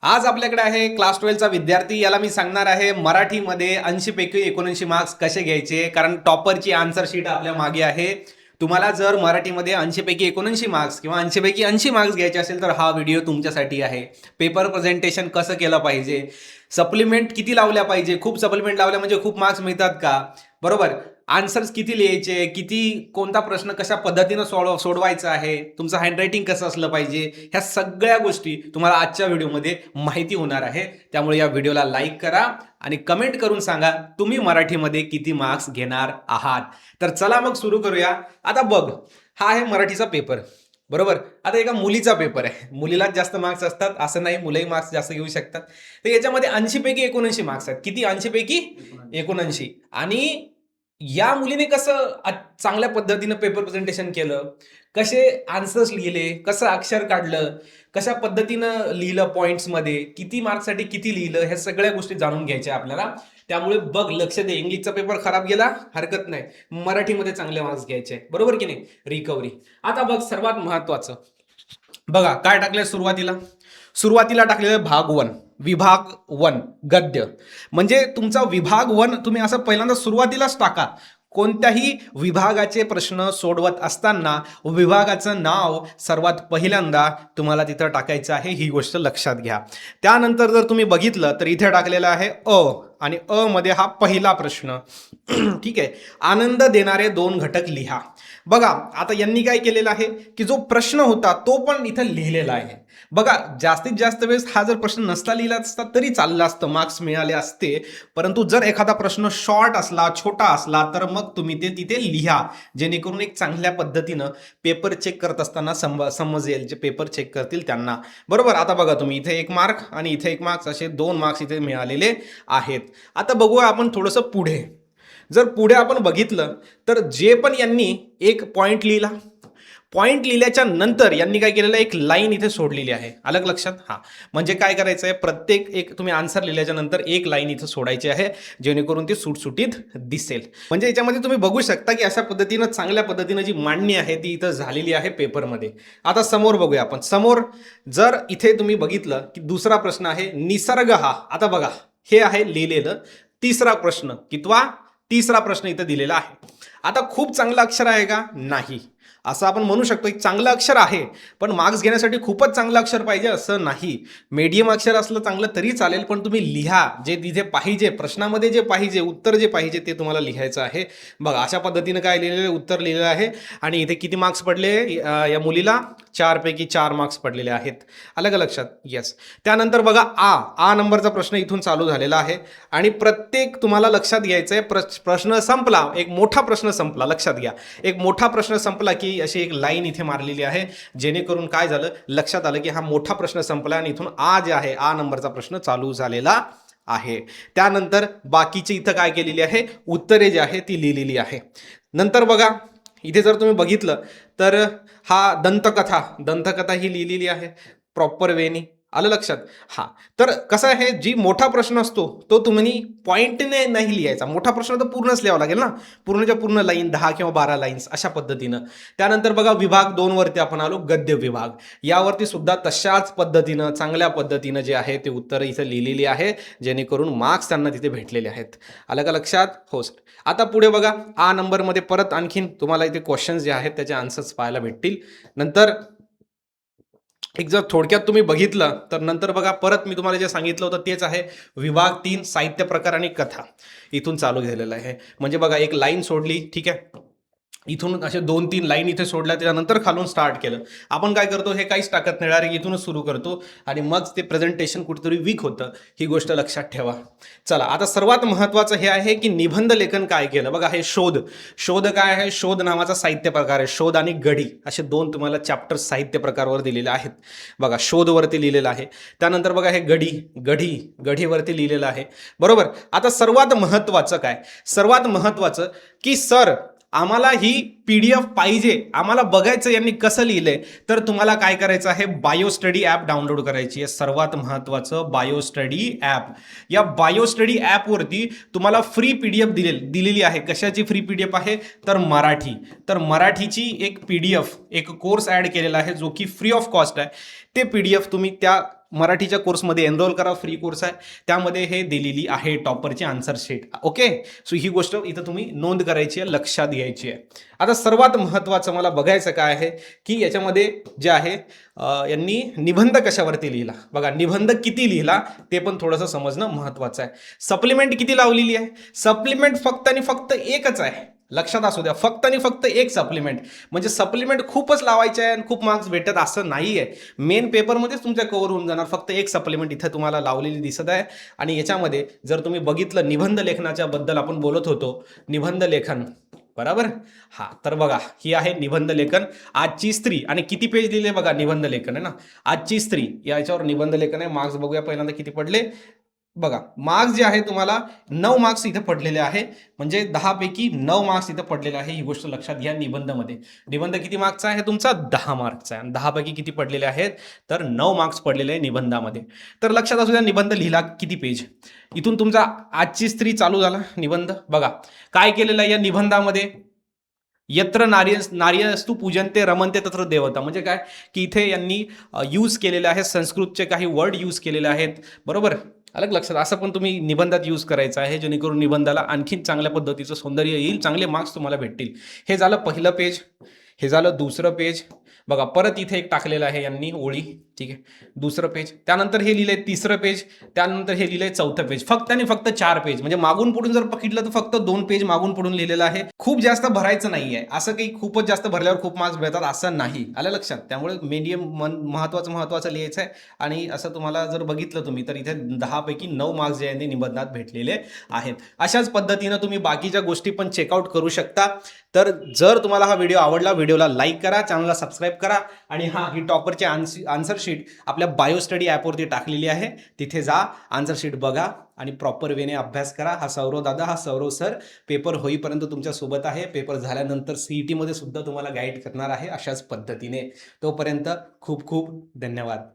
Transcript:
आज आपल्याकडे आहे क्लास 12चा विद्यार्थी. याला मी सांगणार आहे मराठीमध्ये 80 पैकी 79 मार्क्स कसे घ्यायचे, कारण टॉपरची आन्सर शीट आपल्या मागे आहे. तुम्हाला जर मराठीमध्ये 80 पैकी 79 मार्क्स किंवा 80 पैकी 80 मार्क्स घ्यायचे असेल तर हा व्हिडिओ तुमच्यासाठी आहे. पेपर प्रेझेंटेशन कसं केलं पाहिजे, सप्लिमेंट किती लावल्या पाहिजे, खूप सप्लिमेंट लावल्या म्हणजे खूप मार्क्स मिळतात का, बरोबर, आन्सर्स किती लिहायचे, किती कोणता प्रश्न कशा पद्धतीनं सोडवायचा आहे, तुमचं हँडरायटिंग कसं असलं पाहिजे, ह्या सगळ्या गोष्टी तुम्हाला आजच्या व्हिडिओमध्ये माहिती होणार आहे. त्यामुळे या व्हिडिओला लाईक करा आणि कमेंट करून सांगा तुम्ही मराठीमध्ये किती मार्क्स घेणार आहात. तर चला मग सुरू करूया. आता बघ, हा आहे मराठीचा पेपर, बरोबर. आता एका मुलीचा पेपर आहे, मुलीलाच जास्त मार्क्स असतात असं नाही, मुलंही मार्क्स जास्त घेऊ शकतात. तर याच्यामध्ये 80 पैकी 79 मार्क्स आहेत. किती? 80 पैकी 79. आणि या मुलीने कसं चांगल्या पद्धतीनं पेपर प्रेझेंटेशन केलं, कसे आन्सर्स लिहिले, कसं अक्षर काढलं, कशा पद्धतीनं लिहिलं, पॉइंट्समध्ये किती मार्क्ससाठी किती लिहिलं, ह्या सगळ्या गोष्टी जाणून घ्यायच्या आपल्याला. त्यामुळे बघ, लक्ष दे. इंग्लिशचा पेपर खराब गेला हरकत नाही, मराठीमध्ये चांगले मार्क्स घ्यायचे, बरोबर की नाही. रिकव्हरी. आता बघ, सर्वात महत्वाचं बघा काय टाकलंय सुरुवातीला टाकलेलं भाग 1, विभाग 1 गद्य. म्हणजे तुमचा विभाग 1 तुम्ही असं पहिल्यांदा सुरुवातीलाच टाका. कोणत्याही विभागाचे प्रश्न सोडवत असताना विभागाचं नाव सर्वात पहिल्यांदा तुम्हाला तिथं टाकायचं आहे, ही गोष्ट लक्षात घ्या. त्यानंतर जर तुम्ही बघितलं तर इथे टाकलेलं आहे आणि अ मध्ये हा पहिला प्रश्न. ठीक आहे. आनंद देणारे 2 घटक लिहा. बघा आता यांनी काय केलेलं आहे की जो प्रश्न होता तो पण इथं लिहिलेला आहे. बघा, जास्तीत जास्त वेळेस हा जर प्रश्न नसता लिहिला असता तरी चाललं असतं, मार्क्स मिळाले असते. परंतु जर एखादा प्रश्न शॉर्ट असला, छोटा असला, तर मग तुम्ही ते तिथे लिहा, जेणेकरून एक चांगल्या पद्धतीनं पेपर चेक करत असताना समजेल, जे पेपर चेक करतील त्यांना, बरोबर. आता बघा तुम्ही, इथे 1 मार्क आणि इथे 1 मार्क्स, असे 2 मार्क्स इथे मिळालेले आहेत. आता बघूया आपण थोडंसं पुढे. जर पुढे आपण बघितलं तर जे पण यांनी एक पॉइंट लिहिला, पॉइंट लिहिल्याच्या नंतर यांनी काय केलेलं, एक लाईन इथे सोडलेली आहे. अलग लक्षात. हा म्हणजे काय करायचं आहे, प्रत्येक एक तुम्ही आन्सर लिहिल्याच्या नंतर एक लाईन इथं सोडायची आहे, जेणेकरून ती सुटसुटीत दिसेल. म्हणजे याच्यामध्ये तुम्ही बघू शकता की अशा पद्धतीनं चांगल्या पद्धतीनं जी मांडणी आहे ती इथं झालेली आहे पेपरमध्ये. आता समोर बघूया आपण. समोर जर इथे तुम्ही बघितलं की दुसरा प्रश्न आहे निसर्ग हा. आता बघा, हे आहे लिहिलेलं तिसरा प्रश्न. कितवा? तिसरा प्रश्न इथं दिलेला आहे. आता खूप चांगलं अक्षर आहे का? नाही. असं आपण म्हणू शकतो एक चांगलं अक्षर आहे, पण मार्क्स घेण्यासाठी खूपच चांगलं अक्षर पाहिजे असं नाही. मीडियम अक्षर असलं चांगलं तरी चालेल, पण तुम्ही लिहा जे तिथे पाहिजे, प्रश्नामध्ये जे पाहिजे, उत्तर जे पाहिजे ते तुम्हाला लिहायचं आहे. बघा अशा पद्धतीनं काय लिहिलेलं, उत्तर लिहिलेलं आहे. आणि इथे किती मार्क्स पडले या मुलीला? 4 पैकी 4 मार्क्स पडलेले आहेत. अलग लक्षात. येस. त्यानंतर बघा आ नंबरचा प्रश्न इथून चालू झालेला आहे. आणि प्रत्येक तुम्हाला लक्षात घ्यायचं आहे, प्रश्न संपला, एक मोठा प्रश्न संपला, लक्षात घ्या. एक मोठा प्रश्न संपला की अशी एक लाईन इथे मारलेली आहे, जेणेकरून काय झालं, लक्षात आलं की हा मोठा प्रश्न संपला आणि इथून आ जे आहे, आ नंबरचा प्रश्न चालू झालेला आहे. त्यानंतर बाकीची इथं काय केलेली आहे, उत्तरे जी आहे ती लिहिलेली आहे. नंतर बघा इथे जर तुम्ही बघितलं तर हा दंतकथा ही लिहिलेली आहे प्रॉपर वेनी. आलं लक्षात. हा तर कसं आहे, जी मोठा प्रश्न असतो तो तुम्ही पॉइंटने नाही लिहायचा. मोठा प्रश्न तर पूर्णच लिहावा लागेल ना, पूर्णच्या पूर्ण लाईन, 10 किंवा 12 लाईन्स अशा पद्धतीनं. त्यानंतर बघा विभाग 2 वरती आपण आलो, गद्य विभाग. यावरती सुद्धा तशाच पद्धतीनं चांगल्या पद्धतीनं जे आहे ते उत्तर इथं लिहिलेली आहे, जेणेकरून मार्क्स त्यांना तिथे भेटलेले आहेत. आलं का लक्षात? हो सर. आता पुढे बघा, आ नंबरमध्ये परत आणखीन तुम्हाला इथे क्वेश्चन्स जे आहेत त्याचे आन्सर्स पाहायला भेटतील. नंतर एक जर थोडक्यात तुम्ही बघितलं तर नंतर बघा, परत मी तुम्हाला जे सांगितलं होतं तेच आहे. विभाग 3 साहित्य प्रकार आणि कथा इथून चालू झालेलं आहे. म्हणजे बघा एक लाईन सोडली, ठीक आहे, इथून असे 2-3 लाईन इथे सोडल्या, त्यानंतर खालून स्टार्ट केलं. आपण काय करतो, हे काहीच टाकत नाही, डायरेक्ट इथूनच सुरू करतो आणि मग ते प्रेझेंटेशन कुठेतरी वीक होतं. ही गोष्ट लक्षात ठेवा. चला आता सर्वात महत्त्वाचं हे आहे की निबंध लेखन काय केलं. बघा हे शोध काय आहे, शोध नावाचा साहित्य प्रकार आहे. शोध आणि गढी असे 2 तुम्हाला चॅप्टर साहित्य प्रकारवर दिलेले आहेत. बघा शोधवरती लिहिलेलं आहे. त्यानंतर बघा हे गढीवरती लिहिलेलं आहे, बरोबर. आता सर्वात महत्त्वाचं काय, सर्वात महत्त्वाचं की सर आम्हाला ही PDF पाहिजे, आम्हाला बघायचं यांनी कसं लिहिलंय, तर तुम्हाला काय करायचं आहे, बायोस्टडी ॲप डाउनलोड करायची आहे. सर्वात महत्त्वाचं बायोस्टडी ॲप. या बायोस्टडी ॲपवरती तुम्हाला फ्री PDF दिलेली आहे. कशाची फ्री PDF आहे, तर मराठी. तर मराठीची एक PDF, एक कोर्स ॲड केलेला आहे जो की फ्री ऑफ कॉस्ट आहे. ते PDF तुम्ही त्या मराठीच्या कोर्समध्ये एनरोल करा, फ्री कोर्स आहे, त्यामध्ये हे दिलेली आहे टॉपरची आन्सर शीट. ओके, सो ही गोष्ट इथं तुम्ही नोंद करायची आहे, लक्षात घ्यायची आहे. आता सर्वात महत्त्वाचं मला बघायचं काय आहे की याच्यामध्ये जे आहे यांनी निबंध कशावरती लिहिला. बघा, निबंध किती लिहिला ते पण थोडंसं समजणं महत्त्वाचं आहे. सप्लिमेंट किती लावलेली आहे? सप्लिमेंट फक्त आणि फक्त एकच आहे, लक्षात असू द्या, फक्त आणि फक्त एक सप्लिमेंट. म्हणजे सप्लिमेंट खूपच लावायचे आहे आणि खूप मार्क्स भेटत असं नाही आहे. मेन पेपरमध्येच तुमच्या कव्हर होऊन जाणार. फक्त एक सप्लिमेंट इथं तुम्हाला लावलेली दिसत आहे. आणि याच्यामध्ये जर तुम्ही बघितलं, निबंध लेखनाच्या बद्दल आपण बोलत होतो, निबंध लेखन, बरोबर. हा, तर बघा, ही आहे निबंध लेखन. आजची स्त्री, आणि किती पेज लिहिले बघा, निबंध लेखन आहे ना, आजची स्त्री याच्यावर निबंध लेखन आहे. मार्क्स बघूया पहिल्यांदा किती पडले. बघा, मार्क्स जे आहे तुम्हाला 9 मार्क्स इथे पडलेले आहे. म्हणजे 10 पैकी 9 मार्क्स इथे पडलेले आहे. ही गोष्ट लक्षात घ्या. निबंधमध्ये निबंध किती मार्क्सचा आहे तुमचा? 10 मार्क्सचा आहे. 10 पैकी किती पडलेले आहेत? तर 9 मार्क्स पडलेले आहे निबंधामध्ये. तर लक्षात असू द्या, निबंध लिहिला किती पेज. इथून तुमचा आजची स्त्री चालू झाला निबंध. बघा काय केलेलं आहे या निबंधामध्ये. यत्र नार्यस्तु पूजन्ते रमन्ते तत्र देवता. म्हणजे काय की इथे यांनी यूज केलेले आहे संस्कृतचे काही वर्ड यूज केलेले आहेत, बरोबर. अलग लक्षात, असं पण तुम्ही निबंधात यूज करायचं आहे, जेणेकरून निबंधाला आणखीन चांगल्या पद्धतीचं सौंदर्य येईल, चांगले मार्क्स तुम्हाला भेटतील. हे झालं पहिलं पेज, हे झालं दुसरं पेज. बघा, परत इथे एक टाकलेलं आहे यांनी ओळी, ठीक आहे, दुसरं पेज. त्यानंतर हे लिहिलंय तिसरं पेज, त्यानंतर हे लिहिलंय चौथं पेज. फक्त आणि फक्त 4 पेज. म्हणजे मागून पुढून जर बघितलं तर फक्त 2 पेज मागून पुढून लिहिलेलं आहे. खूप जास्त भरायचं नाहीये, असं काही खूपच जास्त भरल्यावर खूप मार्क्स मिळतात असं नाही, आलं लक्षात. त्यामुळे मीडियम महत्वाचं लिहायचं आहे. आणि असं तुम्हाला जर बघितलं तुम्ही, तर इथे 10 पैकी 9 मार्क्स जे आहे निबंधात भेटलेले आहेत. अशाच पद्धतीनं तुम्ही बाकीच्या गोष्टी पण चेकआउट करू शकता. तर जर तुम्हाला हा व्हिडिओ आवडला, व्हिडिओला लाईक करा, चॅनलला सबस्क्राईब करा. आणि हा, ही टॉपरची आन्सर शीट आपल्या बायो स्टडी ॲपवरती टाकलेली आहे. तिथे जा, आन्सर शीट बघा आणि प्रॉपर वेने अभ्यास करा. हा सौरव दादा, हा सौरव सर पेपर होईपर्यंत तुमच्या सोबत आहे. पेपर झाल्यानंतर CET मध्ये सुद्धा तुम्हाला गाईड करणार आहे अशाच पद्धतीने. तोपर्यंत खूप खूप धन्यवाद.